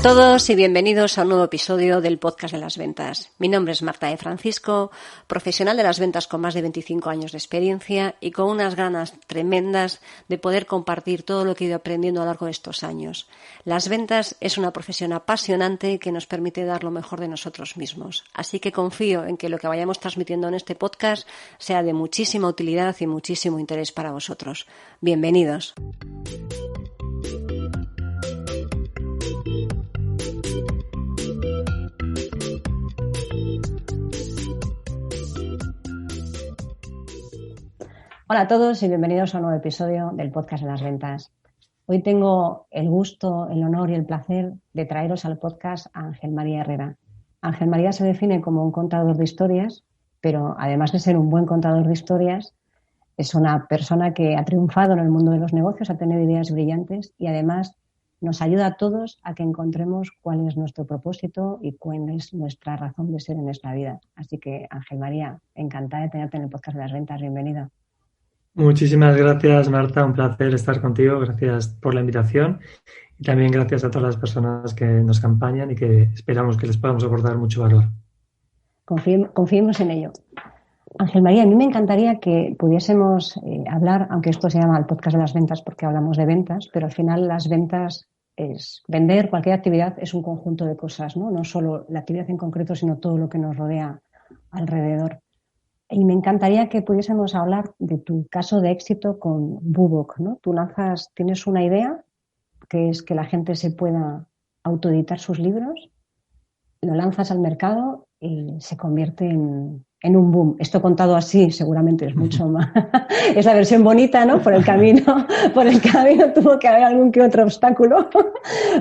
todos y bienvenidos a un nuevo episodio del Podcast de las Ventas. Mi nombre es Marta de Francisco, profesional de las ventas con más de 25 años de experiencia y con unas ganas tremendas de poder compartir todo lo que he ido aprendiendo a lo largo de estos años. Las ventas es una profesión apasionante que nos permite dar lo mejor de nosotros mismos. Así que confío en que lo que vayamos transmitiendo en este podcast sea de muchísima utilidad y muchísimo interés para vosotros. Bienvenidos. Hola a todos y bienvenidos a un nuevo episodio del Podcast de las Ventas. Hoy tengo el gusto, el honor y el placer de traeros al podcast a Ángel María Herrera. Ángel María se define como un contador de historias, pero además de ser un buen contador de historias, es una persona que ha triunfado en el mundo de los negocios, ha tenido ideas brillantes y además nos ayuda a todos a que encontremos cuál es nuestro propósito y cuál es nuestra razón de ser en esta vida. Así que, Ángel María, encantada de tenerte en el Podcast de las Ventas. Bienvenido. Muchísimas gracias, Marta. Un placer estar contigo. Gracias por la invitación y también gracias a todas las personas que nos acompañan y que esperamos que les podamos aportar mucho valor. Confiemos en ello. Ángel María, a mí me encantaría que pudiésemos hablar, aunque esto se llama el Podcast de las Ventas porque hablamos de ventas, pero al final las ventas es vender, cualquier actividad es un conjunto de cosas, ¿no? No solo la actividad en concreto, sino todo lo que nos rodea alrededor. Y me encantaría que pudiésemos hablar de tu caso de éxito con Bubok, ¿no? Tú tienes una idea, que es que la gente se pueda autoeditar sus libros, lo lanzas al mercado y se convierte en un boom. Esto contado así seguramente es mucho más. Es la versión bonita, ¿no? Por el camino tuvo que haber algún que otro obstáculo.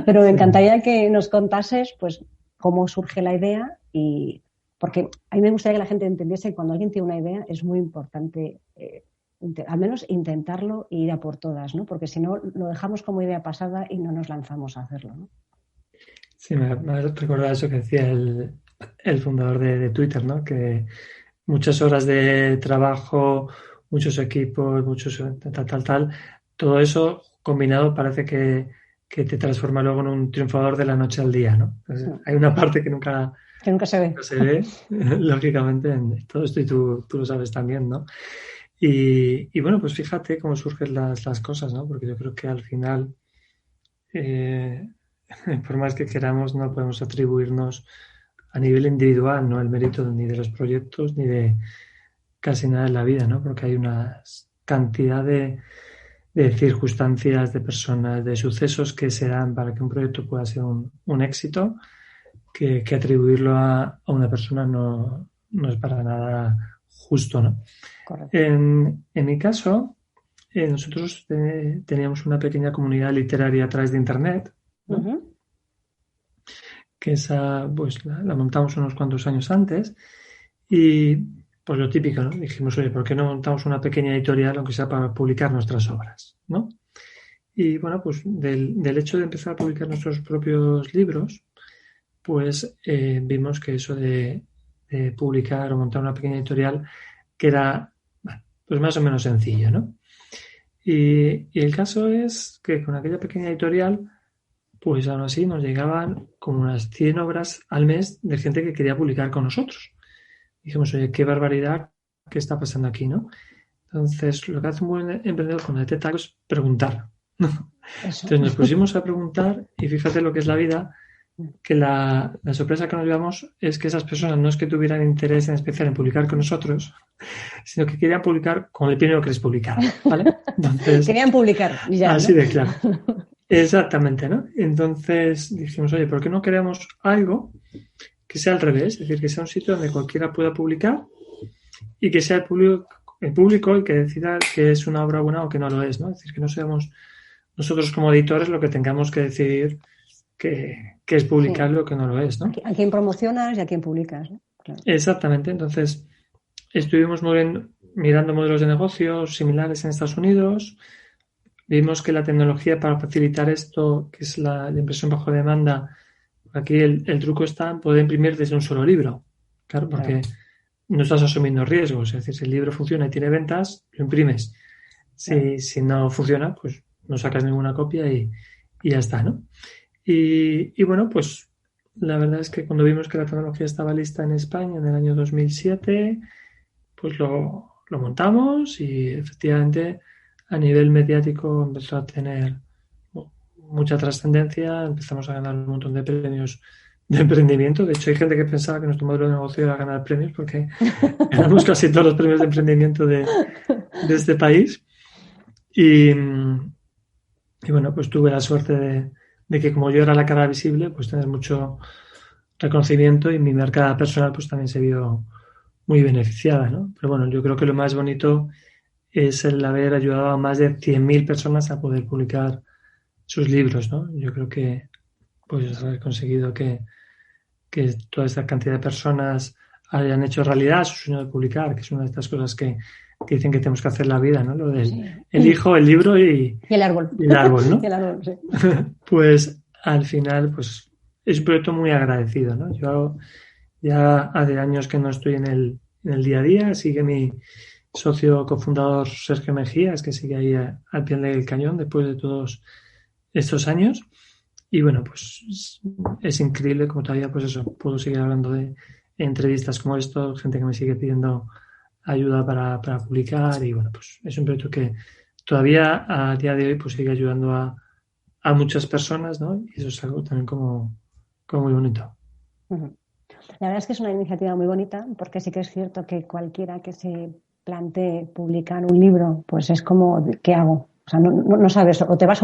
Pero me encantaría que nos contases, pues, cómo surge la idea y porque a mí me gustaría que la gente entendiese que cuando alguien tiene una idea es muy importante al menos intentarlo e ir a por todas, ¿no? Porque si no, lo dejamos como idea pasada y no nos lanzamos a hacerlo, ¿no? Sí, me recordado eso que decía el fundador de Twitter, ¿no? Que muchas horas de trabajo, muchos equipos, tal, todo eso combinado parece que te transforma luego en un triunfador de la noche al día, ¿no? Entonces, hay una parte que nunca se ve, lógicamente, en todo esto y tú lo sabes también, ¿no? Y bueno, pues fíjate cómo surgen las cosas, ¿no? Porque yo creo que al final, por más que queramos, no podemos atribuirnos a nivel individual, ¿no? El mérito ni de los proyectos ni de casi nada en la vida, ¿no? Porque hay una cantidad de circunstancias, de personas, de sucesos que se dan para que un proyecto pueda ser un éxito, que atribuirlo a una persona no es para nada justo, ¿no? Correcto. En mi caso, nosotros teníamos una pequeña comunidad literaria a través de Internet, ¿no? Uh-huh. Que esa pues la montamos unos cuantos años antes y pues lo típico, ¿no? Dijimos, oye, ¿por qué no montamos una pequeña editorial aunque sea para publicar nuestras obras, ¿no? Y bueno, pues del hecho de empezar a publicar nuestros propios libros, pues vimos que eso de publicar o montar una pequeña editorial que era pues más o menos sencillo, ¿no? Y el caso es que con aquella pequeña editorial pues aún así nos llegaban como unas 100 obras al mes de gente que quería publicar con nosotros. Dijimos, oye, qué barbaridad, ¿qué está pasando aquí, no? Entonces, lo que hace un buen emprendedor con el TED es preguntar, ¿no? Entonces nos pusimos a preguntar y fíjate lo que es la vida, que la sorpresa que nos llevamos es que esas personas no es que tuvieran interés en especial en publicar con nosotros, sino que querían publicar con el primero que les publicara, ¿vale? Entonces, querían publicar, ya, así, ¿no? De claro. Exactamente, ¿no? Entonces dijimos, oye, ¿por qué no creamos algo que sea al revés? Es decir, que sea un sitio donde cualquiera pueda publicar y que sea el público el que decida que es una obra buena o que no lo es, ¿no? Es decir, que no seamos nosotros como editores lo que tengamos que decidir que es publicarlo o que no lo es, ¿no? A quién promocionas y a quién publicas, ¿no? Claro. Exactamente. Entonces, estuvimos mirando modelos de negocios similares en Estados Unidos. Vimos que la tecnología para facilitar esto, que es la impresión bajo demanda, aquí el truco está en poder imprimir desde un solo libro. Claro, porque no estás asumiendo riesgos. Es decir, si el libro funciona y tiene ventas, lo imprimes. Si no funciona, pues no sacas ninguna copia y ya está, ¿no? Y bueno, pues la verdad es que cuando vimos que la tecnología estaba lista en España en el año 2007, pues lo montamos y efectivamente a nivel mediático empezó a tener mucha trascendencia, empezamos a ganar un montón de premios de emprendimiento. De hecho, hay gente que pensaba que nuestro modelo de negocio era ganar premios porque ganamos casi todos los premios de emprendimiento de este país. Y bueno, pues tuve la suerte de que como yo era la cara visible, pues tener mucho reconocimiento y mi marca personal pues también se vio muy beneficiada, ¿no? Pero bueno, yo creo que lo más bonito es el haber ayudado a más de 100.000 personas a poder publicar sus libros, ¿no? Yo creo que pues haber conseguido que toda esta cantidad de personas hayan hecho realidad su sueño de publicar, que es una de estas cosas que dicen que tenemos que hacer en la vida, ¿no? Lo del el hijo, el libro y el árbol. El árbol, ¿no? Y el árbol, sí. Pues al final, pues es un proyecto muy agradecido, ¿no? Yo ya hace años que no estoy en el día a día, sigue mi socio cofundador Sergio Mejías, que sigue ahí al pie del cañón después de todos estos años. Y bueno, pues es increíble como todavía, pues eso, puedo seguir hablando de entrevistas como esto, gente que me sigue pidiendo ayuda para publicar y bueno, pues es un proyecto que todavía a día de hoy pues sigue ayudando a muchas personas, ¿no? Y eso es algo también como muy bonito. Uh-huh. La verdad es que es una iniciativa muy bonita porque sí que es cierto que cualquiera que se plantee publicar un libro, pues es como, ¿qué hago? O sea, no sabes, o te vas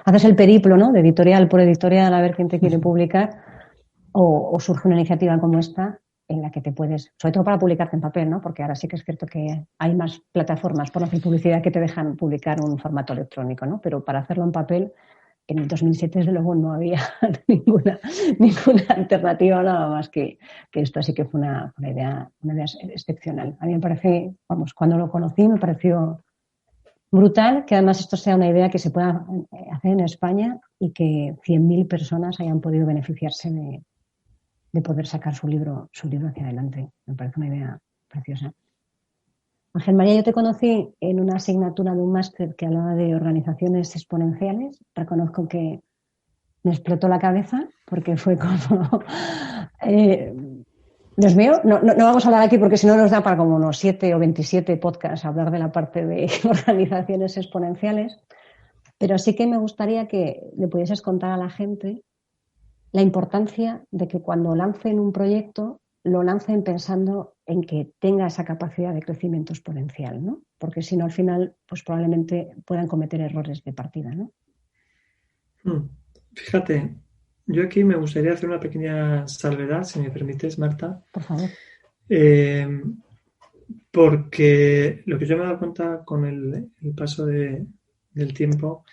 haces el periplo, ¿no? De editorial por editorial a ver quién te quiere publicar, o surge una iniciativa como esta en la que te puedes, sobre todo para publicarte en papel, ¿no? Porque ahora sí que es cierto que hay más plataformas por hacer publicidad que te dejan publicar un formato electrónico, ¿no? Pero para hacerlo en papel, en el 2007 desde luego no había ninguna alternativa nada más que esto, así que fue una idea excepcional. A mí me parece, vamos, cuando lo conocí me pareció brutal que además esto sea una idea que se pueda hacer en España y que 100.000 personas hayan podido beneficiarse de poder sacar su libro hacia adelante. Me parece una idea preciosa. Ángel María, yo te conocí en una asignatura de un máster que hablaba de organizaciones exponenciales. Reconozco que me explotó la cabeza porque fue como... Dios mío, no vamos a hablar aquí porque si no nos da para como unos 7 o 27 podcasts hablar de la parte de organizaciones exponenciales, pero sí que me gustaría que le pudieses contar a la gente la importancia de que cuando lancen un proyecto lo lancen pensando en que tenga esa capacidad de crecimiento exponencial, ¿no? Porque si no, al final, pues probablemente puedan cometer errores de partida, ¿no? Fíjate, yo aquí me gustaría hacer una pequeña salvedad, si me permites, Marta. Por favor. Porque lo que yo me he dado cuenta con el paso del tiempo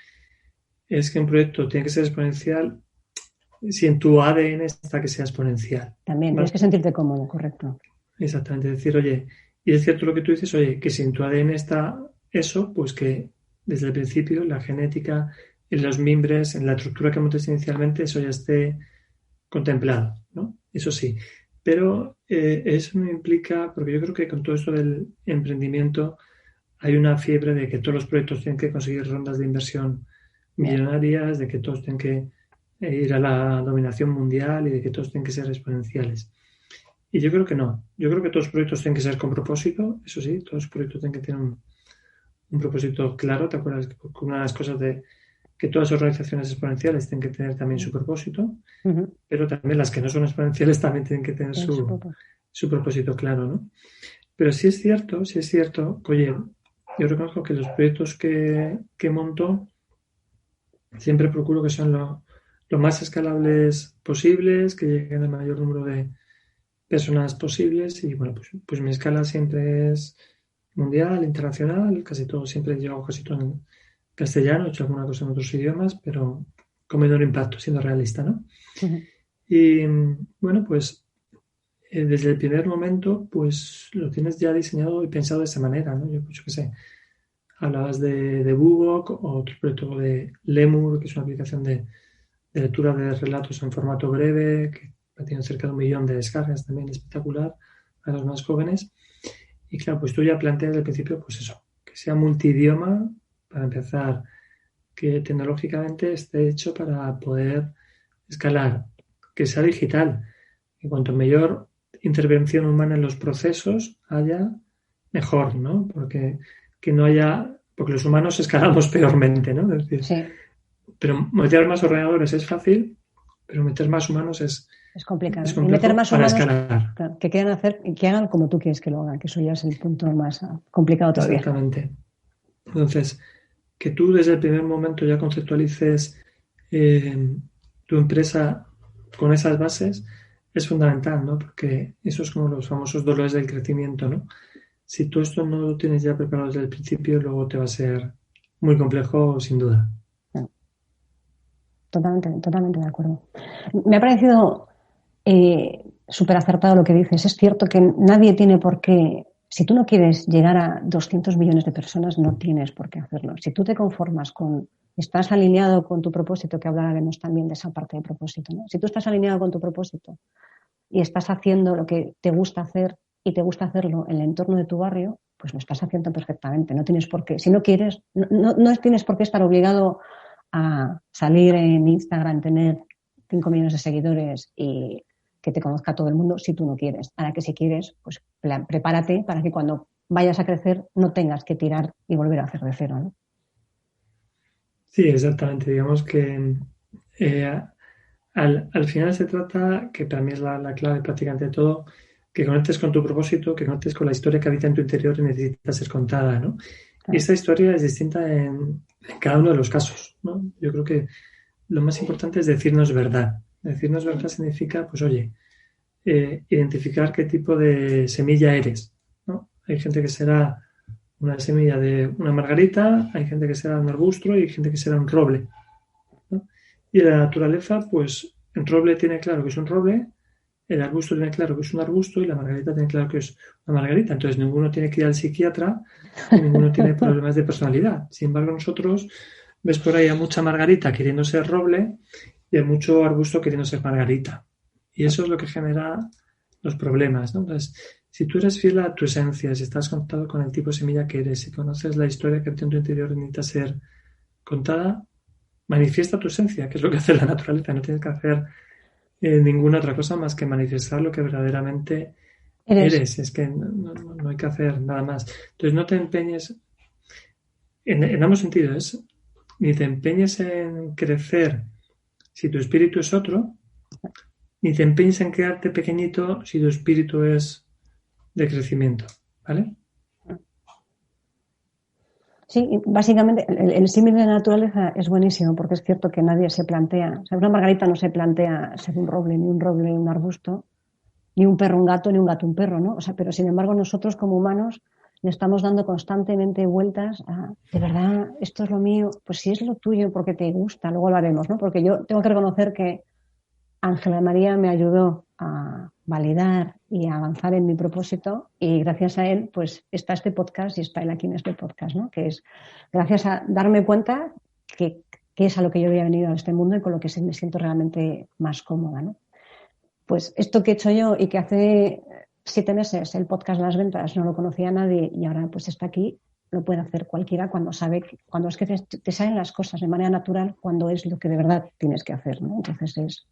es que un proyecto tiene que ser exponencial si en tu ADN está que sea exponencial. También, ¿vale? Tienes que sentirte cómodo, correcto. Exactamente, decir, oye, y es cierto lo que tú dices, oye, que si en tu ADN está eso, pues que desde el principio la genética, en los mimbres, en la estructura que montes inicialmente, eso ya esté contemplado, ¿no? Eso sí. Pero eso no implica, porque yo creo que con todo esto del emprendimiento hay una fiebre de que todos los proyectos tienen que conseguir rondas de inversión millonarias, de que todos tienen que ir a la dominación mundial y de que todos tienen que ser exponenciales. Y yo creo que no. Yo creo que todos los proyectos tienen que ser con propósito, eso sí, todos los proyectos tienen que tener un propósito claro. ¿Te acuerdas que una de las cosas de que todas las organizaciones exponenciales tienen que tener también su propósito, pero también las que no son exponenciales también tienen que tener su propósito claro, ¿no? Pero sí es cierto, oye, yo reconozco que los proyectos que monto siempre procuro que sean lo más escalables posibles, que lleguen al mayor número de personas posibles y bueno, pues mi escala siempre es mundial, internacional, casi todo, siempre llevo casi todo en castellano, he hecho alguna cosa en otros idiomas, pero con menor impacto, siendo realista, ¿no? Uh-huh. Y bueno, pues desde el primer momento, pues lo tienes ya diseñado y pensado de esa manera, ¿no? Yo qué sé, hablabas de Bubok o otro proyecto de Lemur, que es una aplicación de lectura de relatos en formato breve, que ha tenido cerca de 1 millón de descargas, también espectacular para los más jóvenes. Y claro, pues tú ya planteas desde el principio, pues eso, que sea multidioma, para empezar, que tecnológicamente esté hecho para poder escalar, que sea digital. Y cuanto mayor intervención humana en los procesos haya, mejor, ¿no? Porque los humanos escalamos peormente, ¿no? Es decir, Sí. Pero meter más ordenadores es fácil, pero meter más humanos es complicado. es Y meter complejo más para humanos, escalar. claro, que quieran hacer y que hagan como tú quieres que lo hagan, que eso ya es el punto más complicado todavía. Exactamente. Entonces, que tú desde el primer momento ya conceptualices tu empresa con esas bases es fundamental, ¿no? Porque eso es como los famosos dolores del crecimiento, ¿no? Si tú esto no lo tienes ya preparado desde el principio, luego te va a ser muy complejo, sin duda. Totalmente de acuerdo. Me ha parecido súper acertado lo que dices. Es cierto que nadie tiene por qué, si tú no quieres llegar a 200 millones de personas, no tienes por qué hacerlo. Si tú te conformas con, estás alineado con tu propósito, que hablaremos también de esa parte de propósito, ¿no? Si tú estás alineado con tu propósito y estás haciendo lo que te gusta hacer y te gusta hacerlo en el entorno de tu barrio, pues lo estás haciendo perfectamente. No tienes por qué, si no quieres, no tienes por qué estar obligado a salir en Instagram, tener 5 millones de seguidores y que te conozca todo el mundo si tú no quieres. Ahora que si quieres, pues prepárate para que cuando vayas a crecer no tengas que tirar y volver a hacer de cero, ¿no? Sí, exactamente. Digamos que al final se trata, que para mí es la clave prácticamente de todo, que conectes con tu propósito, que conectes con la historia que habita en tu interior y necesita ser contada, ¿no? Claro. Y esta historia es distinta en cada uno de los casos, ¿no? Yo creo que lo más importante es decirnos verdad. Decirnos verdad significa, pues oye, identificar qué tipo de semilla eres, ¿no? Hay gente que será una semilla de una margarita, hay gente que será un arbusto y hay gente que será un roble, ¿no? Y la naturaleza, pues el roble tiene claro que es un roble, el arbusto tiene claro que es un arbusto y la margarita tiene claro que es una margarita. Entonces ninguno tiene que ir al psiquiatra y ninguno tiene problemas de personalidad. Sin embargo, nosotros ves por ahí a mucha margarita queriendo ser roble y a mucho arbusto queriendo ser margarita. Y eso es lo que genera los problemas, ¿no? Entonces, si tú eres fiel a tu esencia, si estás conectado con el tipo de semilla que eres, si conoces la historia que en tu interior necesita ser contada, manifiesta tu esencia, que es lo que hace la naturaleza. No tienes que hacer ninguna otra cosa más que manifestar lo que verdaderamente eres. Es que no hay que hacer nada más. Entonces, no te empeñes, en ambos sentidos, ni te empeñes en crecer si tu espíritu es otro, ni te empeñes en quedarte pequeñito si tu espíritu es de crecimiento, ¿vale? Sí, básicamente el símil de la naturaleza es buenísimo porque es cierto que nadie se plantea, o sea, una margarita no se plantea ser un roble, ni un roble un arbusto, ni un perro un gato, ni un gato un perro, ¿no? O sea, pero sin embargo nosotros como humanos le estamos dando constantemente vueltas a, de verdad, esto es lo mío, pues si es lo tuyo porque te gusta, luego lo haremos, ¿no? Porque yo tengo que reconocer que Ángela María me ayudó a validar y a avanzar en mi propósito y gracias a él pues está este podcast y está él aquí en este podcast, ¿no? Que es gracias a darme cuenta que es a lo que yo había venido a este mundo y con lo que me siento realmente más cómoda, ¿no? Pues esto que he hecho yo y que hace 7 meses el podcast Las Ventas no lo conocía nadie y ahora pues está aquí, lo puede hacer cualquiera cuando sabe, cuando es que te salen las cosas de manera natural, cuando es lo que de verdad tienes que hacer, ¿no? Entonces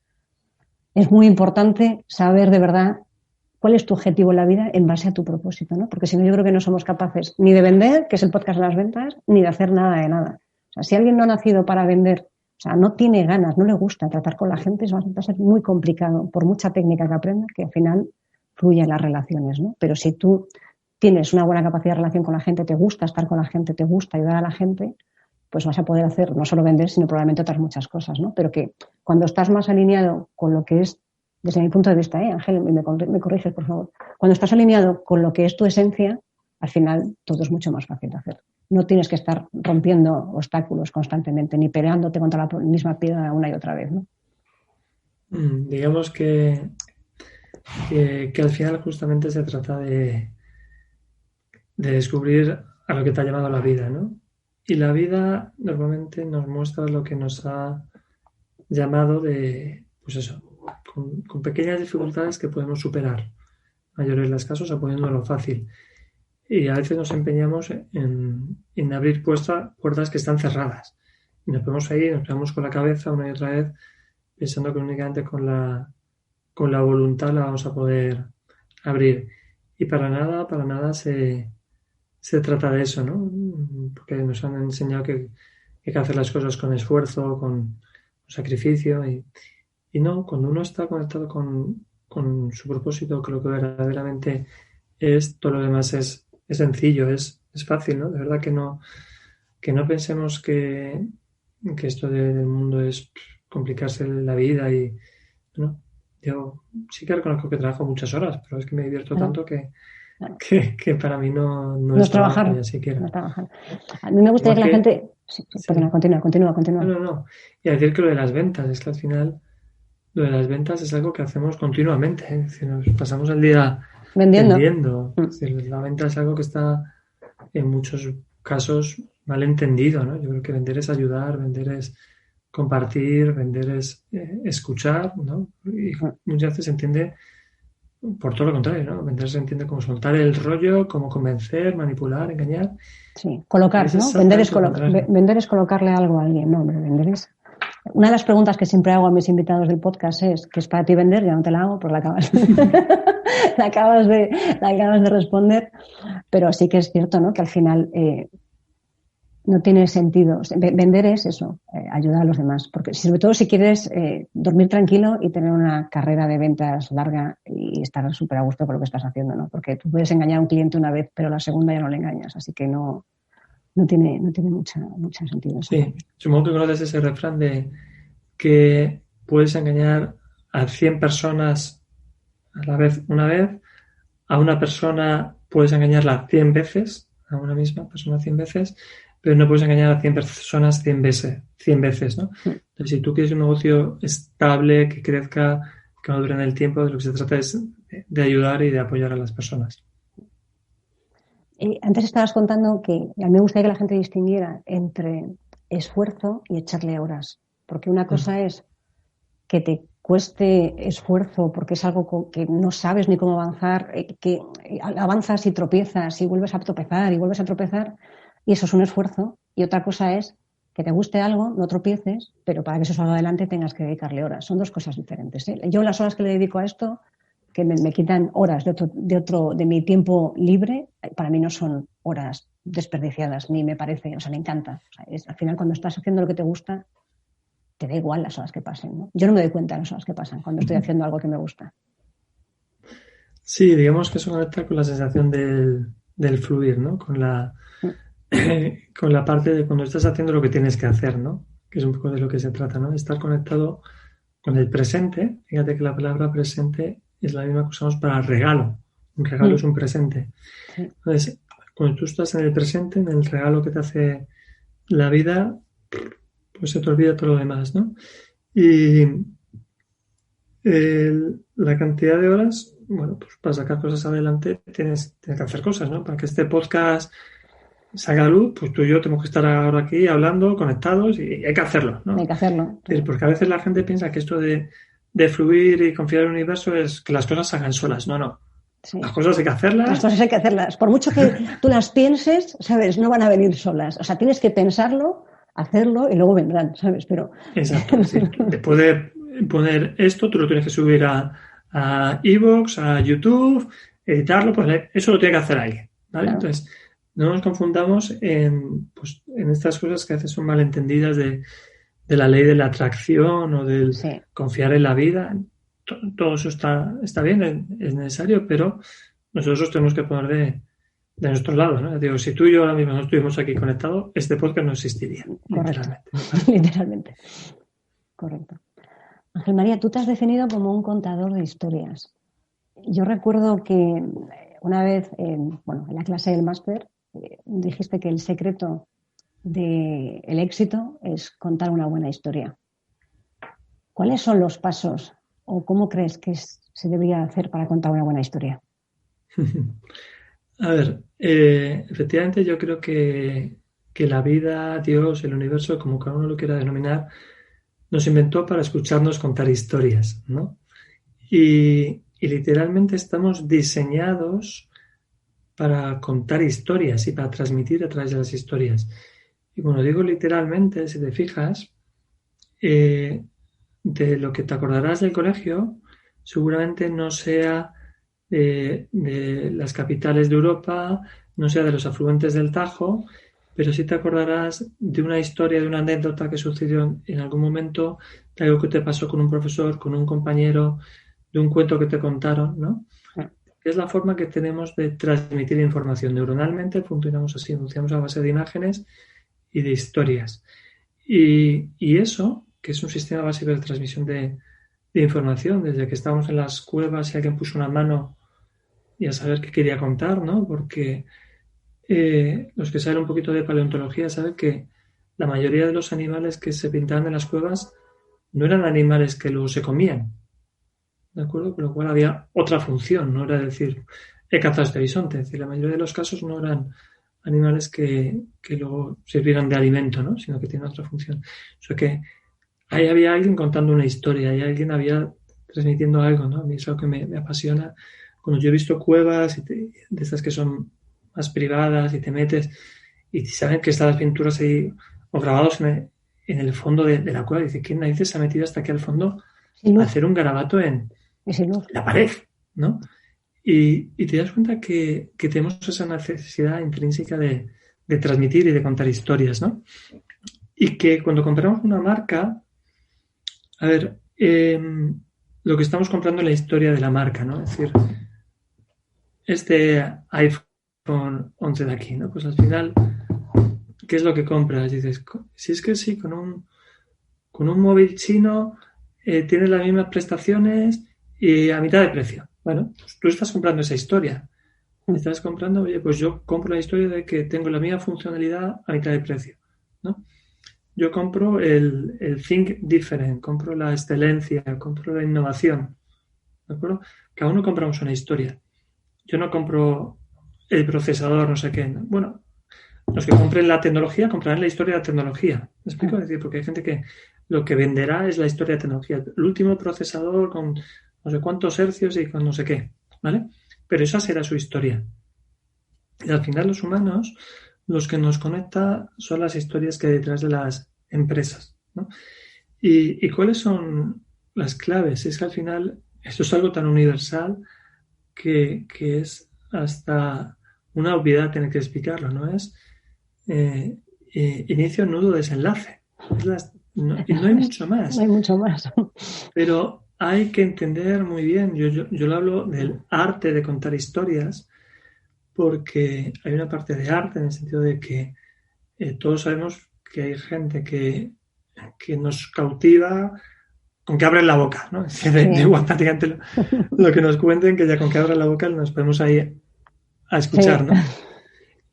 es muy importante saber de verdad cuál es tu objetivo en la vida en base a tu propósito, ¿no? Porque si no, yo creo que no somos capaces ni de vender, que es el podcast de las ventas, ni de hacer nada de nada. O sea, si alguien no ha nacido para vender, o sea, no tiene ganas, no le gusta tratar con la gente, va a ser muy complicado, por mucha técnica que aprenda, que al final fluye en las relaciones, ¿no? Pero si tú tienes una buena capacidad de relación con la gente, te gusta estar con la gente, te gusta ayudar a la gente, pues vas a poder hacer no solo vender, sino probablemente otras muchas cosas, ¿no? Pero que cuando estás más alineado con lo que es, desde mi punto de vista, Ángel, me corriges, por favor, cuando estás alineado con lo que es tu esencia, al final todo es mucho más fácil de hacer. No tienes que estar rompiendo obstáculos constantemente, ni peleándote contra la misma piedra una y otra vez, ¿no? Digamos que al final justamente se trata de descubrir a lo que te ha llamado la vida, ¿no? Y la vida normalmente nos muestra lo que nos ha llamado de, pues eso, con pequeñas dificultades que podemos superar. Mayores los casos, poniéndolo fácil. Y a veces nos empeñamos en abrir puertas que están cerradas. Y nos ponemos ahí, nos pegamos con la cabeza una y otra vez, pensando que únicamente con la voluntad la vamos a poder abrir. Y para nada se trata de eso, ¿no? Porque nos han enseñado que hay que hacer las cosas con esfuerzo, con sacrificio y no, cuando uno está conectado con su propósito, creo que verdaderamente es, todo lo demás es sencillo, es fácil, ¿no? De verdad que no pensemos que esto del mundo es complicarse la vida y, ¿no? Yo sí que reconozco que trabajo muchas horas, pero es que me divierto tanto que para mí no No es es trabajar, trabajo ya siquiera. no es trabajar. A mí me gustaría que la gente... Sí, Sí. perdona, continúa. No. Y a decir que lo de las ventas, es que al final lo de las ventas es algo que hacemos continuamente, ¿eh? Es decir, nos pasamos el día vendiendo. Es decir, la venta es algo que está en muchos casos mal entendido, ¿no? Yo creo que vender es ayudar, vender es compartir, vender es escuchar, ¿no? Y muchas veces se entiende por todo lo contrario, ¿no? Vender se entiende como soltar el rollo, como convencer, manipular, engañar. Sí, colocar, ¿no? Vender es colocarle algo a alguien, no, hombre, vender es... Una de las preguntas que siempre hago a mis invitados del podcast es, ¿qué es para ti vender? Ya no te la hago, pues la acabas de responder, pero sí que es cierto, ¿no? Que al final no tiene sentido. Vender es eso, ayudar a los demás, porque sobre todo si quieres dormir tranquilo y tener una carrera de ventas larga y estar súper a gusto con lo que estás haciendo, ¿no? Porque tú puedes engañar a un cliente una vez, pero la segunda ya no le engañas, así que no tiene mucho sentido. Sí, supongo que conoces ese refrán de que puedes engañar a 100 personas a la vez una vez, a una persona puedes engañarla 100 veces, a una misma persona 100 veces, pero no puedes engañar a 100 personas 100 veces, ¿no? Entonces, si tú quieres un negocio estable, que crezca, que no dure en el tiempo, de lo que se trata es de ayudar y de apoyar a las personas. Antes estabas contando que a mí me gustaría que la gente distinguiera entre esfuerzo y echarle horas, porque una cosa es que te cueste esfuerzo porque es algo que no sabes ni cómo avanzar, que avanzas y tropiezas y vuelves a tropezar y eso es un esfuerzo, y otra cosa es que te guste algo, no tropieces, pero para que eso salga adelante tengas que dedicarle horas. Son dos cosas diferentes, ¿eh? Yo las horas que le dedico a esto, que me quitan horas de mi tiempo libre, para mí no son horas desperdiciadas, ni me parece, o sea, me encanta. O sea, al final, cuando estás haciendo lo que te gusta, te da igual las horas que pasen, ¿no? Yo no me doy cuenta de las horas que pasan cuando estoy haciendo algo que me gusta. Sí, digamos que eso conecta con la sensación del fluir, ¿no? Con la parte de cuando estás haciendo lo que tienes que hacer, ¿no? Que es un poco de lo que se trata, ¿no? Estar conectado con el presente. Fíjate que la palabra presente es la misma que usamos para regalo. Un regalo es un presente. Sí. Entonces, cuando tú estás en el presente, en el regalo que te hace la vida, pues se te olvida todo lo demás, ¿no? Y la cantidad de horas, bueno, pues para sacar cosas adelante tienes que hacer cosas, ¿no? Para que este podcast salga a luz, pues tú y yo tenemos que estar ahora aquí hablando, conectados, y hay que hacerlo, ¿no? Hay que hacerlo. Sí. Porque a veces la gente piensa que esto de fluir y confiar en el universo es que las cosas salgan solas. No. Sí. Las cosas hay que hacerlas. Las cosas hay que hacerlas. Por mucho que tú las pienses, ¿sabes? No van a venir solas. O sea, tienes que pensarlo, hacerlo y luego vendrán, ¿sabes? Pero... Exacto. Sí. Después de poner esto, tú lo tienes que subir a iVoox, a YouTube, editarlo, pues eso lo tiene que hacer alguien, ¿vale? Claro. Entonces, no nos confundamos en estas cosas que a veces son malentendidas de la ley de la atracción o del confiar en la vida. Todo eso está bien, es necesario, pero nosotros tenemos que poner de nuestro lado, ¿no? Digo, si tú y yo ahora mismo no estuvimos aquí conectados, este podcast no existiría. Correcto. Literalmente. Correcto. Ángel María, tú te has definido como un contador de historias. Yo recuerdo que una vez, en la clase del máster, dijiste que el secreto del éxito es contar una buena historia. ¿Cuáles son los pasos o cómo crees que se debería hacer para contar una buena historia? A ver, efectivamente yo creo que la vida, Dios, el universo, como cada uno lo quiera denominar, nos inventó para escucharnos contar historias, ¿no? Y literalmente estamos diseñados para contar historias y para transmitir a través de las historias. Y cuando digo literalmente, si te fijas, de lo que te acordarás del colegio seguramente no sea de las capitales de Europa, no sea de los afluentes del Tajo, pero sí te acordarás de una historia, de una anécdota que sucedió en algún momento, de algo que te pasó con un profesor, con un compañero, de un cuento que te contaron, ¿no? Es la forma que tenemos de transmitir información. Neuronalmente funcionamos así, funcionamos a base de imágenes y de historias. Y eso, que es un sistema básico de transmisión de información, desde que estábamos en las cuevas y alguien puso una mano y a saber qué quería contar, ¿no? Porque los que saben un poquito de paleontología saben que la mayoría de los animales que se pintaban en las cuevas no eran animales que luego se comían, ¿de acuerdo? Con lo cual había otra función, no era decir, he cazado este bisonte, es decir, la mayoría de los casos no eran animales que luego sirvieran de alimento, ¿no? Sino que tienen otra función. O sea que ahí había alguien contando una historia, ahí alguien había transmitiendo algo, ¿no? A mí es algo que me apasiona. Cuando yo he visto cuevas de estas que son más privadas y te metes y saben que están las pinturas ahí o grabados en el fondo de la cueva, dice, ¿quién narices se ha metido hasta aquí al fondo a hacer un garabato en la pared, ¿no? Y te das cuenta que tenemos esa necesidad intrínseca de transmitir y de contar historias, ¿no? Y que cuando compramos una marca, a ver, lo que estamos comprando es la historia de la marca, ¿no? Es decir, este iPhone 11 de aquí, ¿no? Pues al final, ¿qué es lo que compras? Dices, si es que sí, con un móvil chino tienes las mismas prestaciones y a mitad de precio. Bueno, pues tú estás comprando esa historia. Estás comprando, oye, pues yo compro la historia de que tengo la misma funcionalidad a mitad de precio, ¿no? Yo compro el Think Different, compro la excelencia, compro la innovación, ¿de acuerdo? Cada uno compramos una historia. Yo no compro el procesador, no sé qué. Bueno, los que compren la tecnología comprarán la historia de la tecnología. ¿Me explico? Es decir, porque hay gente que lo que venderá es la historia de tecnología. El último procesador con no sé cuántos hercios y con no sé qué, ¿vale? Pero esa será su historia. Y al final los humanos, los que nos conecta son las historias que hay detrás de las empresas, ¿no? ¿Y cuáles son las claves? Es que al final esto es algo tan universal que es hasta una obviedad tener que explicarlo, ¿no? Es inicio, nudo, desenlace. Y no hay mucho más. No hay mucho más. Pero hay que entender muy bien, yo lo hablo del arte de contar historias, porque hay una parte de arte en el sentido de que todos sabemos que hay gente que nos cautiva con que abren la boca, ¿no? De igual prácticamente lo que nos cuenten, que ya con que abren la boca nos podemos ahí a escuchar, ¿no?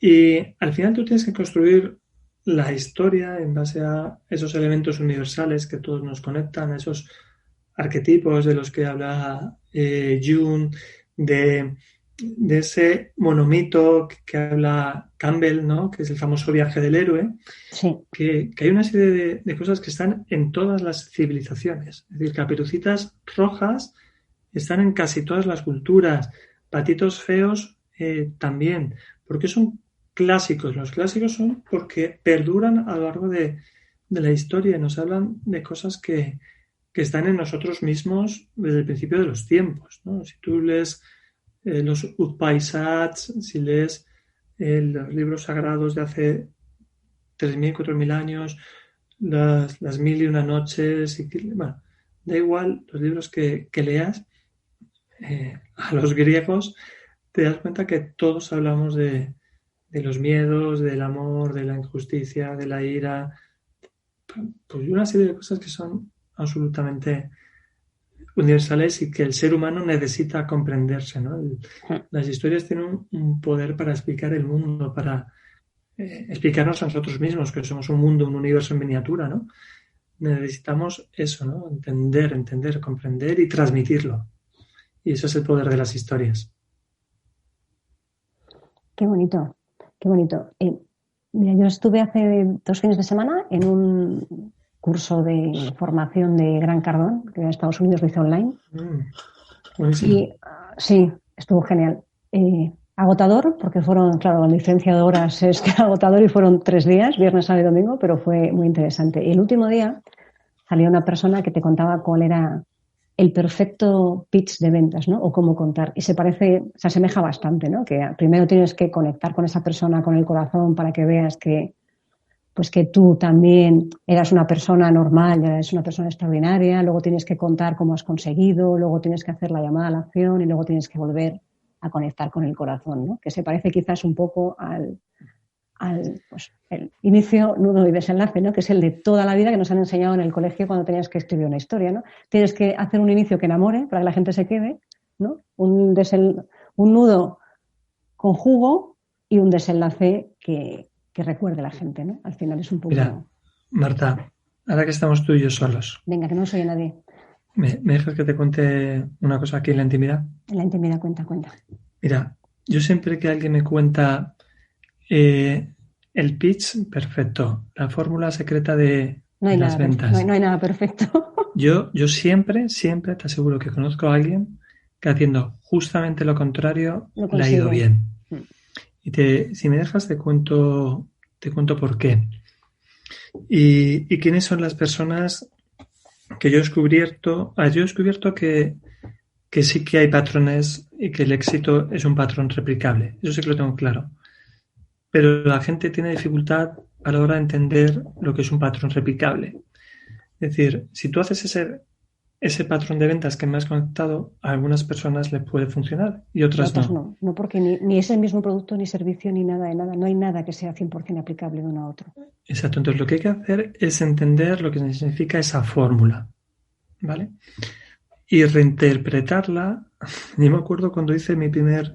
Y al final tú tienes que construir la historia en base a esos elementos universales que todos nos conectan, a esos arquetipos de los que habla Jung, de ese monomito que habla Campbell, ¿no? Que es el famoso viaje del héroe, sí. que hay una serie de cosas que están en todas las civilizaciones. Es decir, caperucitas rojas están en casi todas las culturas, patitos feos también, porque son clásicos. Los clásicos son porque perduran a lo largo de la historia y nos hablan de cosas que están en nosotros mismos desde el principio de los tiempos, ¿no? Si tú lees los Upanishads, si lees los libros sagrados de hace 3.000, 4.000 años, las 1001 noches, bueno, da igual los libros que leas, a los griegos te das cuenta que todos hablamos de los miedos, del amor, de la injusticia, de la ira, pues una serie de cosas que son absolutamente universales y que el ser humano necesita comprenderse, ¿no? Las historias tienen un poder para explicar el mundo, para explicarnos a nosotros mismos, que somos un mundo, un universo en miniatura, ¿no? Necesitamos eso, ¿no? Entender, comprender y transmitirlo. Y eso es el poder de las historias. Qué bonito, qué bonito. Mira, yo estuve hace 2 fines de semana en un curso de formación de Grant Cardone, que en Estados Unidos lo hice online. Y sí, estuvo genial. Agotador, porque fueron, claro, la diferencia de horas es que agotador y fueron 3 días, viernes, sábado y domingo, pero fue muy interesante. Y el último día salía una persona que te contaba cuál era el perfecto pitch de ventas, ¿no? O cómo contar. Y se asemeja bastante, ¿no? Que primero tienes que conectar con esa persona, con el corazón, para que veas que, pues que tú también eras una persona normal, ya eres una persona extraordinaria, luego tienes que contar cómo has conseguido, luego tienes que hacer la llamada a la acción y luego tienes que volver a conectar con el corazón, ¿no? Que se parece quizás un poco al pues, el inicio, nudo y desenlace, ¿no? Que es el de toda la vida que nos han enseñado en el colegio cuando tenías que escribir una historia, ¿no? Tienes que hacer un inicio que enamore para que la gente se quede, ¿no? Un nudo con jugo y un desenlace que recuerde a la gente, ¿no? Al final es un poco... Mira, Marta, ahora que estamos tú y yo solos, Venga, que no soy nadie. ¿me dejas que te cuente una cosa aquí en la intimidad? En la intimidad, cuenta. Mira, yo siempre que alguien me cuenta el pitch, perfecto, la fórmula secreta de las ventas. No hay nada perfecto. Yo siempre te aseguro que conozco a alguien que haciendo justamente lo contrario le ha ido bien. Y si me dejas te cuento por qué. Y quiénes son las personas que yo he descubierto. Yo he descubierto que sí que hay patrones y que el éxito es un patrón replicable. Eso sí que lo tengo claro. Pero la gente tiene dificultad a la hora de entender lo que es un patrón replicable. Es decir, si tú haces ese patrón de ventas que me has contado, a algunas personas les puede funcionar y otras no. No, porque ni es el mismo producto, ni servicio, ni nada de nada. No hay nada que sea 100% aplicable de uno a otro. Exacto. Entonces, lo que hay que hacer es entender lo que significa esa fórmula, ¿vale? Y reinterpretarla. Yo me acuerdo cuando hice mi primer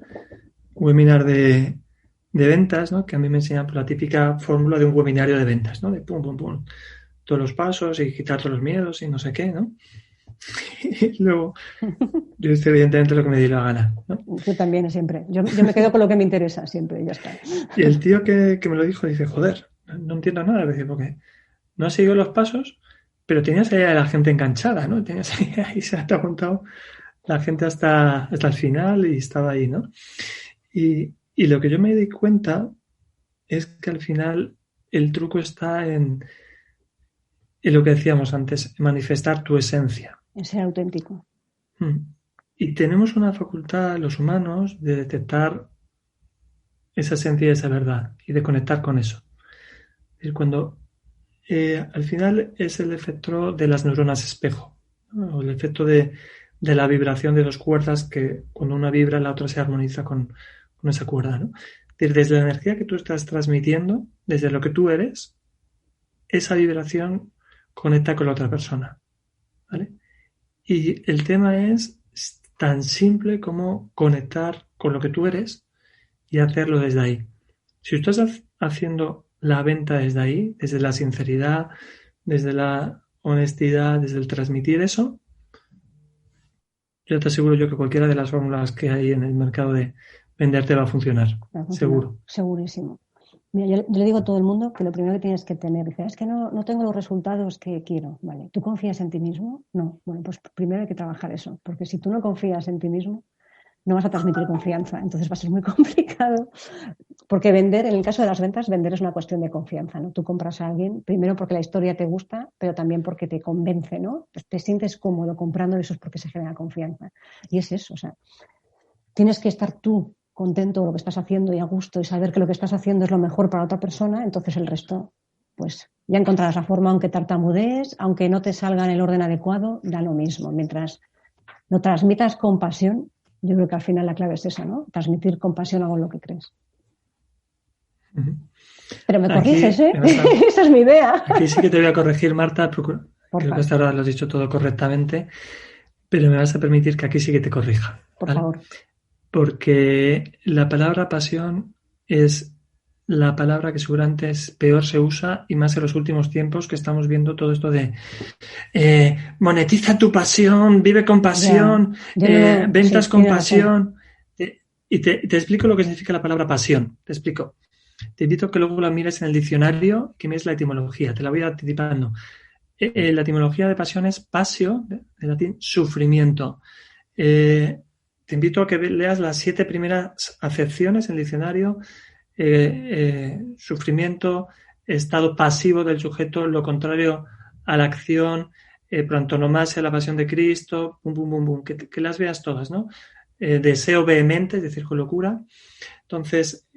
webinar de ventas, ¿no? Que a mí me enseñan la típica fórmula de un webinario de ventas, ¿no? De pum, pum, pum. Todos los pasos y quitar todos los miedos y no sé qué, ¿no? Y luego yo hice evidentemente lo que me di la gana, ¿no? Yo también siempre. Yo me quedo con lo que me interesa siempre y ya está. Y el tío que me lo dijo dice, joder, no entiendo nada, porque no has seguido los pasos, pero tenías ahí a la gente enganchada, ¿no? Tenías ahí se ha aguantado la gente hasta el final y estaba ahí, ¿no? Y lo que yo me di cuenta es que al final el truco está en lo que decíamos antes, manifestar tu esencia. En ser auténtico. Y tenemos una facultad, los humanos, de detectar esa esencia y esa verdad y de conectar con eso. Es decir, cuando al final es el efecto de las neuronas espejo, ¿no? O el efecto de la vibración de dos cuerdas que cuando una vibra la otra se armoniza con esa cuerda, ¿no? Es decir, desde la energía que tú estás transmitiendo, desde lo que tú eres, esa vibración conecta con la otra persona, ¿vale? Y el tema es tan simple como conectar con lo que tú eres y hacerlo desde ahí. Si estás haciendo la venta desde ahí, desde la sinceridad, desde la honestidad, desde el transmitir eso, yo te aseguro yo que cualquiera de las fórmulas que hay en el mercado de vender te va a funcionar. Seguro. Segurísimo. Mira, yo le digo a todo el mundo que lo primero que tienes que tener, dice, es que no tengo los resultados que quiero. Vale, ¿tú confías en ti mismo? No. Bueno, pues primero hay que trabajar eso, porque si tú no confías en ti mismo, no vas a transmitir confianza, entonces va a ser muy complicado. Porque vender, en el caso de las ventas, vender es una cuestión de confianza, ¿no? Tú compras a alguien, primero porque la historia te gusta, pero también porque te convence, ¿no? Pues te sientes cómodo comprando y eso es porque se genera confianza. Y es eso, o sea, tienes que estar tú contento de lo que estás haciendo y a gusto y saber que lo que estás haciendo es lo mejor para otra persona, entonces el resto, pues ya encontrarás la forma, aunque tartamudees, aunque no te salga en el orden adecuado, da lo mismo. Mientras lo transmitas con pasión, yo creo que al final la clave es esa, ¿no? Transmitir con pasión algo en lo que crees. Pero me corriges, ¿eh? Esa es mi idea. Aquí sí que te voy a corregir, Marta, creo que hasta ahora lo has dicho todo correctamente, pero me vas a permitir que aquí sí que te corrija. Por favor. Porque la palabra pasión es la palabra que seguramente peor se usa y más en los últimos tiempos que estamos viendo todo esto de monetiza tu pasión, vive con pasión, ventas con pasión. Y te explico lo que significa la palabra pasión. Te explico. Te invito a que luego la mires en el diccionario, que mires la etimología. Te la voy anticipando. La etimología de pasión es pasio, de latín, sufrimiento. Te invito a que leas las 7 primeras acepciones en el diccionario. Sufrimiento, estado pasivo del sujeto, lo contrario a la acción, por antonomasia, la pasión de Cristo, bum, bum, bum, bum, que las veas todas, ¿no? Deseo vehemente, es decir, con locura. Entonces,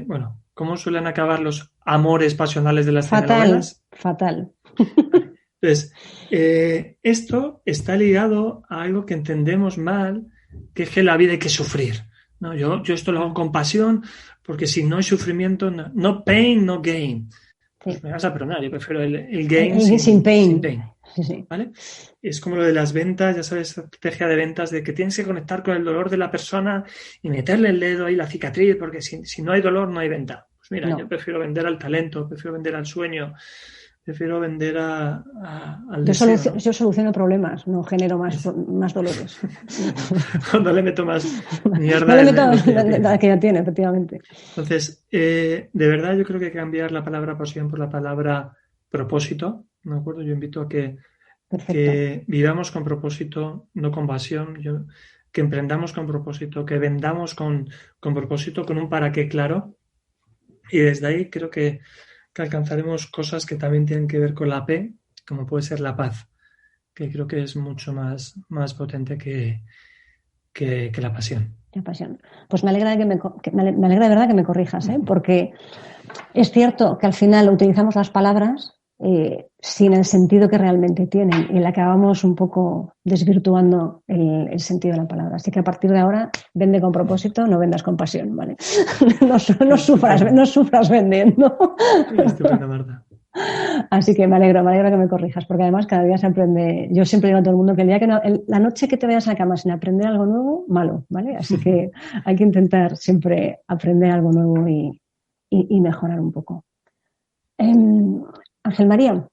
bueno, ¿cómo suelen acabar los amores pasionales de las telenovelas? Fatal. Entonces, esto está ligado a algo que entendemos mal, que es que la vida hay que sufrir, ¿no? Yo esto lo hago con pasión, porque si no hay sufrimiento, no pain, no gain. Pues me vas a perdonar, yo prefiero el gain sin pain. Sí. ¿Vale? Es como lo de las ventas, ya sabes, estrategia de ventas, de que tienes que conectar con el dolor de la persona y meterle el dedo ahí, la cicatriz, porque si no hay dolor, no hay venta. Pues mira, yo prefiero vender al talento, prefiero vender al sueño, prefiero vender al deseo. Yo soluciono problemas, no genero más dolores. No le meto más mierda. No le meto la que ya tiene, efectivamente. Entonces, de verdad yo creo que hay que cambiar la palabra pasión por la palabra propósito. ¿De acuerdo? Yo invito a que vivamos con propósito, no con pasión. Que emprendamos con propósito, que vendamos con propósito, con un para qué claro. Y desde ahí creo que alcanzaremos cosas que también tienen que ver con la P, como puede ser la paz, que creo que es mucho más potente que la pasión. La pasión. Pues me alegra me alegra de verdad que me corrijas, porque es cierto que al final utilizamos las palabras sin el sentido que realmente tienen y le acabamos un poco desvirtuando el sentido de la palabra. Así que a partir de ahora, vende con propósito, no vendas con pasión, ¿vale? no sufras vendiendo. Estupendo, Marta. Así que me alegro que me corrijas, porque además cada día se aprende. Yo siempre digo a todo el mundo que el día que la noche que te vayas a la cama sin aprender algo nuevo, malo, ¿vale? Así que hay que intentar siempre aprender algo nuevo y mejorar un poco. Ángel María,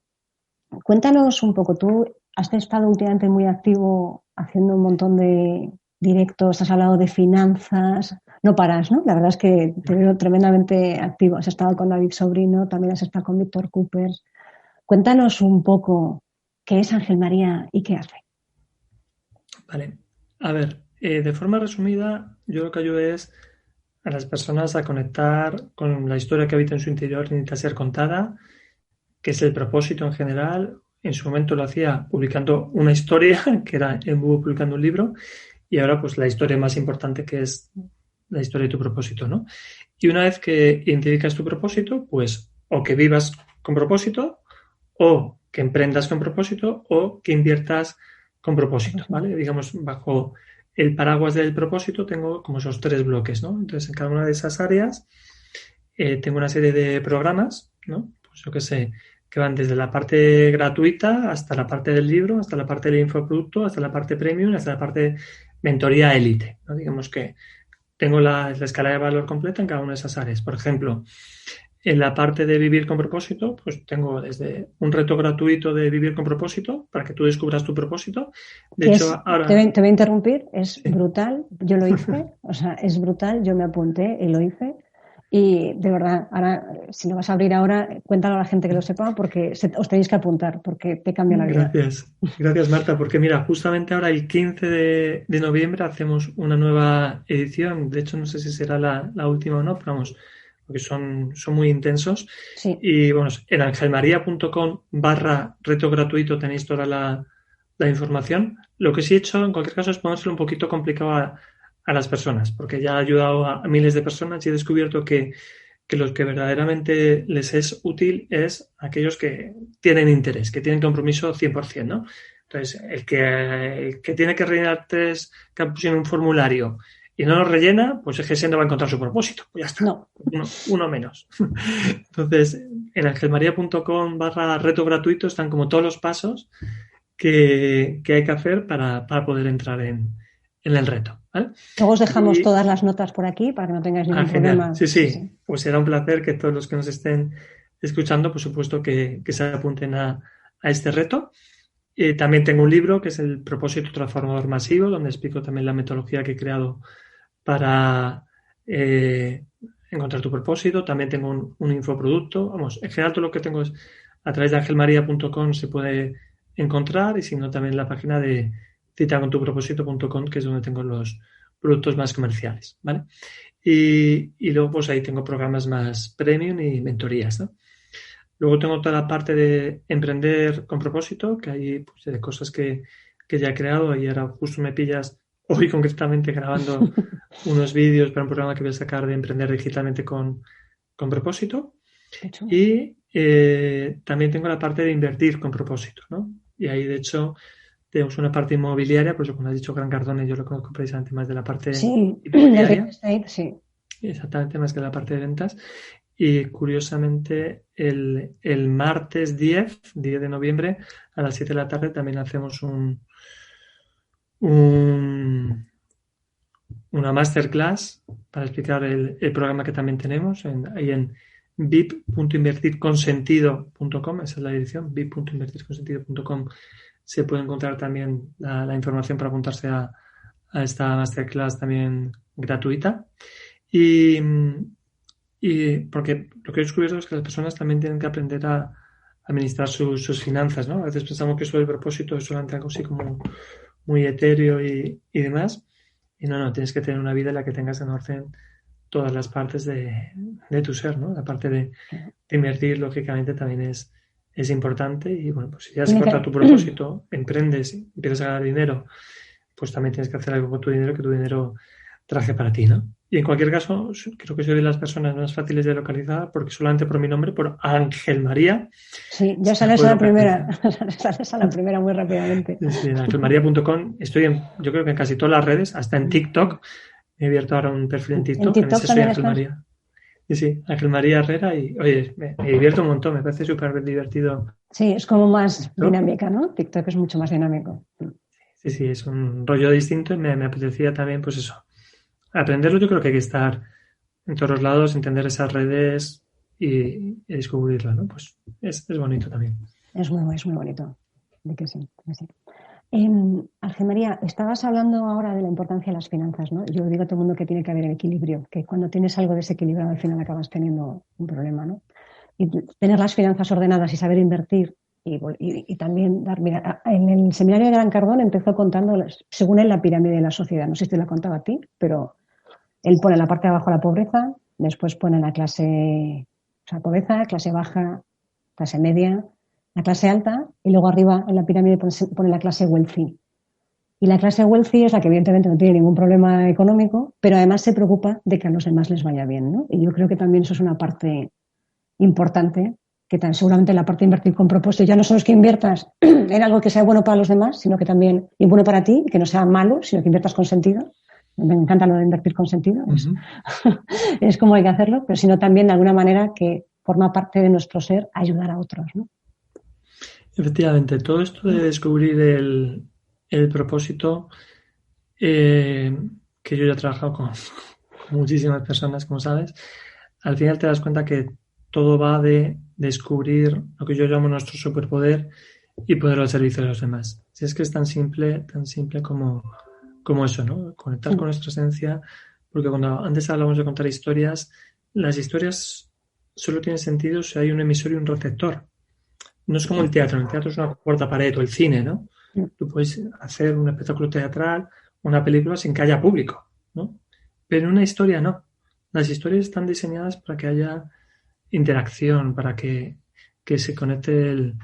cuéntanos un poco. Tú has estado últimamente muy activo haciendo un montón de directos, has hablado de finanzas, no paras, ¿no? La verdad es que te veo tremendamente activo. Has estado con David Sobrino, también has estado con Víctor Coopers. Cuéntanos un poco qué es Ángel María y qué hace. Vale. A ver, de forma resumida, yo lo que ayudo es a las personas a conectar con la historia que habita en su interior, necesita ser contada, que es el propósito en general. En su momento lo hacía publicando una historia, que era en Búho publicando un libro, y ahora pues la historia más importante, que es la historia de tu propósito, ¿no? Y una vez que identificas tu propósito, pues o que vivas con propósito, o que emprendas con propósito, o que inviertas con propósito, ¿vale? Digamos, bajo el paraguas del propósito tengo como esos 3 bloques, ¿no? Entonces, en cada una de esas áreas tengo una serie de programas, ¿no? Pues yo qué sé, que van desde la parte gratuita hasta la parte del libro, hasta la parte del infoproducto, hasta la parte premium, hasta la parte mentoría élite, ¿no? Digamos que tengo la escala de valor completa en cada una de esas áreas. Por ejemplo, en la parte de vivir con propósito, pues tengo desde un reto gratuito de vivir con propósito para que tú descubras tu propósito. De hecho, ahora... Te voy a interrumpir, es brutal, yo lo hice, o sea, es brutal, yo me apunté y lo hice. Y de verdad, ahora, si lo vas a abrir ahora, cuéntalo a la gente que lo sepa, porque os tenéis que apuntar, porque te cambia la vida. Gracias Marta, porque mira, justamente ahora el 15 de noviembre hacemos una nueva edición. De hecho, no sé si será la última o no, pero vamos, porque son muy intensos. Sí. Y bueno, en angelmaria.com/reto gratuito tenéis toda la información. Lo que sí he hecho, en cualquier caso, es ponérselo un poquito complicado a las personas, porque ya ha ayudado a miles de personas y he descubierto que los que verdaderamente les es útil es aquellos que tienen interés, que tienen compromiso 100%, ¿no? Entonces, el que tiene que rellenar 3 campos en un formulario y no lo rellena, pues es que ese no va a encontrar su propósito. Pues ya está. No. Uno menos. Entonces, en angelmaria.com/reto gratuito están como todos los pasos que hay que hacer para poder entrar en el reto, ¿vale? Luego os dejamos todas las notas por aquí para que no tengáis ningún problema. Sí. Pues será un placer que todos los que nos estén escuchando, por supuesto, que se apunten a este reto. También tengo un libro que es El propósito transformador masivo, donde explico también la metodología que he creado para encontrar tu propósito. También tengo un infoproducto. Vamos, en general todo lo que tengo es a través de angelmaria.com se puede encontrar, y si no, también la página de citacontupropósito.com, que es donde tengo los productos más comerciales, ¿vale? Y luego pues ahí tengo programas más premium y mentorías, ¿no? Luego tengo toda la parte de emprender con propósito, que hay pues, de cosas que ya he creado y ahora justo me pillas hoy concretamente grabando unos vídeos para un programa que voy a sacar de emprender digitalmente con propósito. Y también tengo la parte de invertir con propósito, ¿no? Y ahí, de hecho, tenemos una parte inmobiliaria, pues como has dicho, Gran Cardone, yo lo conozco precisamente más de la parte inmobiliaria. Sí. Exactamente, más que de la parte de ventas. Y curiosamente, el martes 10 de noviembre, a las 7 de la tarde, también hacemos una masterclass para explicar el programa que también tenemos ahí en vip.invertirconsentido.com, esa es la dirección, vip.invertirconsentido.com. Se puede encontrar también la información para apuntarse a esta masterclass también gratuita. Y porque lo que he descubierto es que las personas también tienen que aprender a administrar sus finanzas, ¿no? A veces pensamos que eso del propósito es solamente algo así como muy etéreo y demás. Y no, tienes que tener una vida en la que tengas en orden todas las partes de tu ser, ¿no? La parte de invertir, lógicamente, también es importante. Y bueno, pues si ya has encontrado tu propósito, emprendes, empiezas a ganar dinero, pues también tienes que hacer algo con tu dinero que tu dinero traje para ti, ¿no? Y en cualquier caso, creo que soy de las personas más fáciles de localizar porque solamente por mi nombre, por Ángel María. Sí, ya sales a la primera. Sales a la primera muy rápidamente. Sí, en angelmaria.com. Estoy yo creo que en casi todas las redes, hasta en TikTok. Me he abierto ahora un perfil en TikTok. En ese soy Ángel María. Sí, Ángel María Herrera. Y oye, me divierto un montón. Me parece súper divertido. Sí, es como más dinámica, ¿no? TikTok es mucho más dinámico. Sí, es un rollo distinto y me apetecía también, pues eso. Aprenderlo, yo creo que hay que estar en todos los lados, entender esas redes y descubrirlo, ¿no? Pues es bonito también. Es muy bonito. De que sí. Ángel María, estabas hablando ahora de la importancia de las finanzas, ¿no? Yo digo a todo el mundo que tiene que haber el equilibrio, que cuando tienes algo desequilibrado al final acabas teniendo un problema, ¿no? Y tener las finanzas ordenadas y saber invertir y también dar... Mira, en el seminario de Gran Cardón empezó contando, según él, la pirámide de la sociedad. No sé si te la contaba a ti, pero él pone en la parte de abajo la pobreza, después pone la clase, o sea, pobreza, clase baja, clase media, la clase alta, y luego arriba en la pirámide pone la clase wealthy. Y la clase wealthy es la que evidentemente no tiene ningún problema económico, pero además se preocupa de que a los demás les vaya bien, ¿no? Y yo creo que también eso es una parte importante, que seguramente la parte de invertir con propósito ya no solo es que inviertas en algo que sea bueno para los demás, sino que también y bueno para ti, que no sea malo, sino que inviertas con sentido. Me encanta lo de invertir con sentido, es como hay que hacerlo, pero sino también de alguna manera que forma parte de nuestro ser ayudar a otros, ¿no? Efectivamente, todo esto de descubrir el propósito, que yo ya he trabajado con muchísimas personas, como sabes, al final te das cuenta que todo va de descubrir lo que yo llamo nuestro superpoder y ponerlo al servicio de los demás. Si es que es tan simple como eso, ¿no? Conectar con nuestra esencia, porque cuando antes hablamos de contar historias, las historias solo tienen sentido si hay un emisor y un receptor. No es como el teatro es una cuarta pared, o el cine, ¿no? Tú puedes hacer un espectáculo teatral, una película sin que haya público, ¿no? Pero en una historia no. Las historias están diseñadas para que haya interacción, para que se conecte el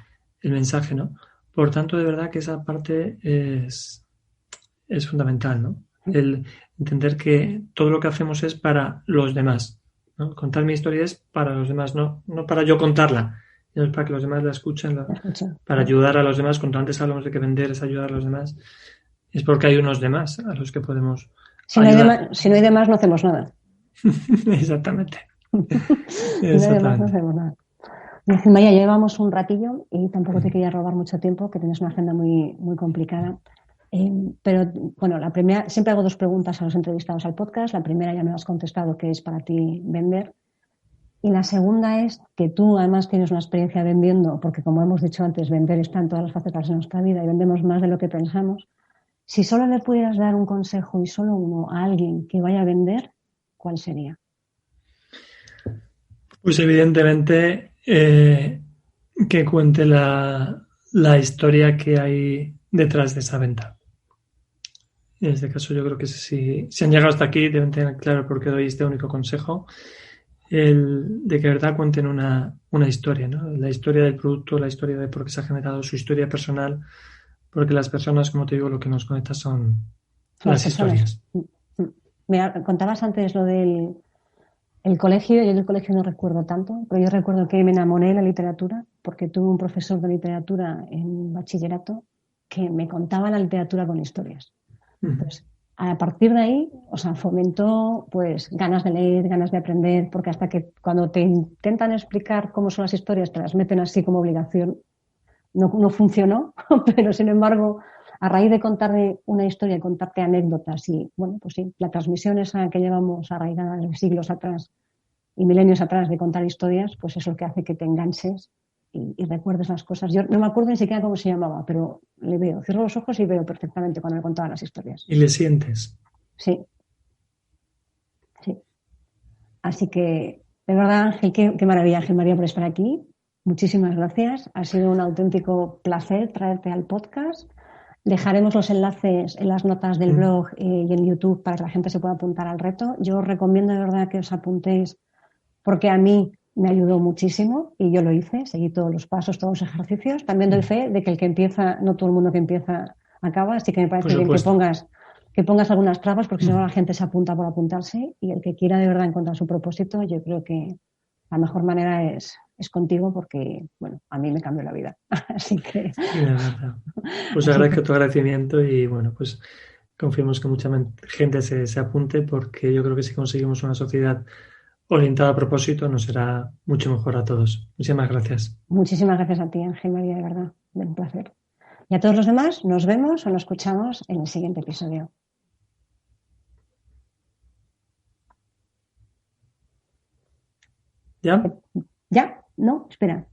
mensaje, ¿no? Por tanto, de verdad que esa parte es fundamental, ¿no? El entender que todo lo que hacemos es para los demás, ¿no? Contar mi historia es para los demás, no para yo contarla, sino es para que los demás la escuchen, para ayudar a los demás. Cuando antes hablamos de que vender es ayudar a los demás, es porque hay unos demás a los que podemos ayudar. Si no hay demás, no hacemos nada. Exactamente. Si no hay demás, no hacemos nada. María, llevamos un ratillo y tampoco te quería robar mucho tiempo, que tienes una agenda muy, muy complicada. Pero bueno, la primera, siempre hago dos preguntas a los entrevistados al podcast. La primera ya me has contestado, que es para ti vender. Y la segunda es que tú además tienes una experiencia vendiendo, porque como hemos dicho antes, vender está en todas las facetas de nuestra vida y vendemos más de lo que pensamos. Si solo le pudieras dar un consejo y solo uno a alguien que vaya a vender, ¿cuál sería? Pues evidentemente que cuente la historia que hay detrás de esa venta. En este caso yo creo que si han llegado hasta aquí deben tener claro por qué doy este único consejo. de que de verdad cuenten una historia, ¿no? La historia del producto, la historia de por qué se ha generado, su historia personal, porque las personas, como te digo, lo que nos conecta son Son las las personas. historias. Mira, contabas antes lo del el colegio. Yo del colegio no recuerdo tanto, pero yo recuerdo que me enamoré de la literatura porque tuve un profesor de literatura en bachillerato que me contaba la literatura con historias. Entonces, a partir de ahí, o sea, fomentó pues ganas de leer, ganas de aprender, porque hasta que cuando te intentan explicar cómo son las historias, te las meten así como obligación, no funcionó, pero sin embargo, a raíz de contarme una historia y contarte anécdotas y, bueno, pues sí, la transmisión esa que llevamos arraigada de siglos atrás y milenios atrás de contar historias, pues eso es lo que hace que te enganches y recuerdes las cosas. Yo no me acuerdo ni siquiera cómo se llamaba, pero le veo, cierro los ojos y veo perfectamente cuando me contaban las historias. Y le sientes. Sí, sí. Así que, de verdad, Ángel, qué maravilla, Ángel María, por estar aquí. Muchísimas gracias. Ha sido un auténtico placer traerte al podcast. Dejaremos los enlaces en las notas del blog y en YouTube para que la gente se pueda apuntar al reto. Yo os recomiendo de verdad que os apuntéis porque a mí me ayudó muchísimo y yo lo hice, seguí todos los pasos, todos los ejercicios. También doy fe de que el que empieza, no todo el mundo que empieza acaba, así que me parece bien que pongas algunas trabas porque si no la gente se apunta por apuntarse y el que quiera de verdad encontrar su propósito, yo creo que la mejor manera es contigo porque, bueno, a mí me cambió la vida. Así que... Sí, de verdad. Pues agradezco tu agradecimiento y bueno, pues confiemos que mucha gente se apunte porque yo creo que si conseguimos una sociedad orientada a propósito nos será mucho mejor a todos. Muchísimas gracias. Muchísimas gracias a ti, Ángel María, de verdad. Un placer. Y a todos los demás, nos vemos o nos escuchamos en el siguiente episodio. ¿Ya? ¿Ya? No, espera.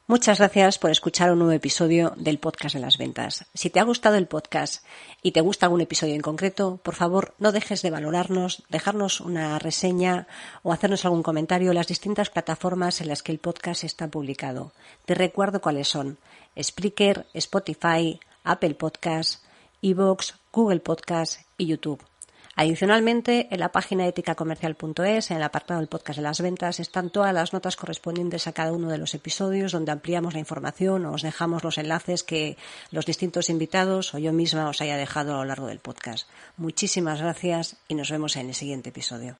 Muchas gracias por escuchar un nuevo episodio del Podcast de las Ventas. Si te ha gustado el podcast y te gusta algún episodio en concreto, por favor no dejes de valorarnos, dejarnos una reseña o hacernos algún comentario en las distintas plataformas en las que el podcast está publicado. Te recuerdo cuáles son: Spreaker, Spotify, Apple Podcasts, iVoox, Google Podcasts y YouTube. Adicionalmente, en la página eticacomercial.es, en el apartado del podcast de las ventas, están todas las notas correspondientes a cada uno de los episodios, donde ampliamos la información o os dejamos los enlaces que los distintos invitados o yo misma os haya dejado a lo largo del podcast. Muchísimas gracias y nos vemos en el siguiente episodio.